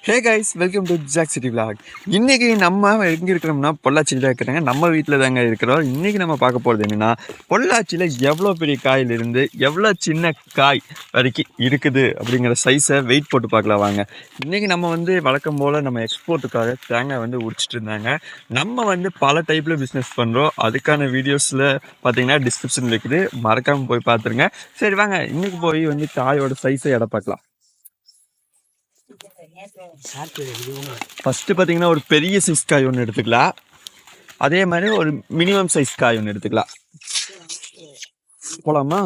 Hey guys, welcome to Jack city vlog. இன்றைக்கி நம்ம எங்கே இருக்கிறோம்னா பொள்ளாச்சியில் தான் இருக்கிறாங்க. நம்ம வீட்டில் தாங்க இருக்கிறோம். இன்றைக்கி நம்ம பார்க்க போகிறது என்னென்னா, பொள்ளாச்சியில் எவ்வளோ பெரிய காயிலிருந்து எவ்வளோ சின்ன காய் வரைக்கும் இருக்குது அப்படிங்கிற சைஸை வெயிட் போட்டு பார்க்கலாம் வாங்க. இன்றைக்கி நம்ம வழக்கம் போல் நம்ம எக்ஸ்போர்ட்டுக்காக தேங்காய் உரிச்சிட்டு இருந்தாங்க. நம்ம பல டைப்பில் பிஸ்னஸ் பண்ணுறோம். அதுக்கான வீடியோஸில் பார்த்தீங்கன்னா டிஸ்கிரிப்ஷனில் இருக்குது, மறக்காமல் போய் பார்த்துருங்க. சரி வாங்க, இன்றைக்கி போய் காயோட சைஸை எடை பார்க்கலாம். ஃபஸ்ட்டு பார்த்தீங்கன்னா ஒரு பெரிய சைஸ் காய் ஒன்று எடுத்துக்கலாம். அதே மாதிரி ஒரு மினிமம் சைஸ் காய் ஒன்று எடுத்துக்கலாம். போலாமா?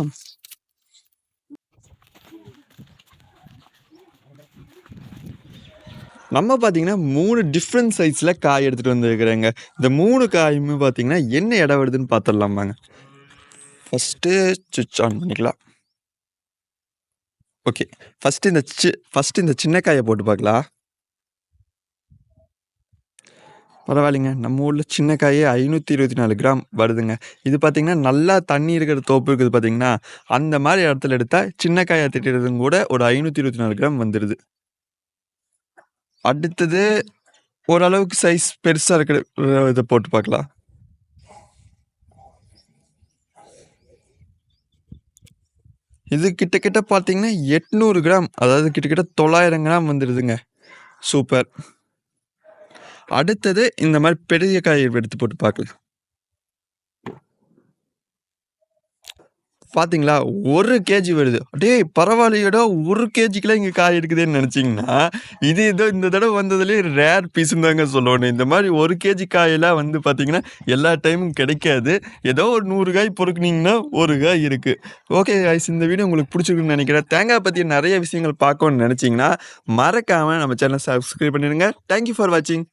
நம்ம பார்த்தீங்கன்னா 3 டிஃப்ரெண்ட் சைஸில் காய் எடுத்துகிட்டு வந்துருக்குறேங்க. இந்த 3 காயுமே பார்த்தீங்கன்னா என்ன இடம் வருதுன்னு பார்த்துடலாமாங்க. ஃபஸ்ட்டு சுவிட்ச் ஆன் பண்ணிக்கலாம். ஓகே, ஃபஸ்ட்டு இந்த சின்ன காயை போட்டு பார்க்கலாம். பரவாயில்லைங்க, நம்ம ஊரில் சின்ன காயே 524 கிராம் வருதுங்க. இது பார்த்திங்கன்னா நல்லா தண்ணி இருக்கிற தோப்பு இருக்குது பார்த்திங்கன்னா, அந்த மாதிரி இடத்துல எடுத்தால் சின்ன காயை திட்டுறதும் கூட ஒரு 524 கிராம் வந்துடுது. அடுத்தது ஓரளவுக்கு சைஸ் பெருசாக இருக்கிற இதை போட்டு பார்க்கலாம். இது கிட்டத்தட்ட பார்த்தீங்கன்னா 800 கிராம், அதாவது கிட்டத்தட்ட 900 கிராம் வந்துடுதுங்க. சூப்பர். அடுத்தது இந்த மாதிரி பெரிய காய் எடுத்து போட்டு பார்க்கலாம். பார்த்தீங்களா, 1 கேஜி வருது. டேய் பரவாயில்லையடா, 1 கேஜிக்கெலாம் இங்கே காய் இருக்குதுன்னு நினச்சிங்கன்னா, இது ஏதோ இந்த தடவை வந்ததுலேயே ரேர் பீஸுன்னு தாங்க சொல்லணும். இந்த மாதிரி 1 கேஜி காயெல்லாம் பார்த்தீங்கன்னா எல்லா டைமும் கிடைக்காது. ஏதோ ஒரு 100 காய் பொறுக்குனீங்கன்னா 1 காய் இருக்குது. ஓகே காய்ஸ், இந்த வீடியோ உங்களுக்கு பிடிச்சிருக்குன்னு நினைக்கிறேன். தேங்காய் பற்றி நிறைய விஷயங்கள் பார்க்கணுன்னு நினச்சிங்கன்னா மறக்காமல் நம்ம சேனலை சப்ஸ்கிரைப் பண்ணிடுங்க. தேங்க்யூ ஃபார் வாட்சிங்.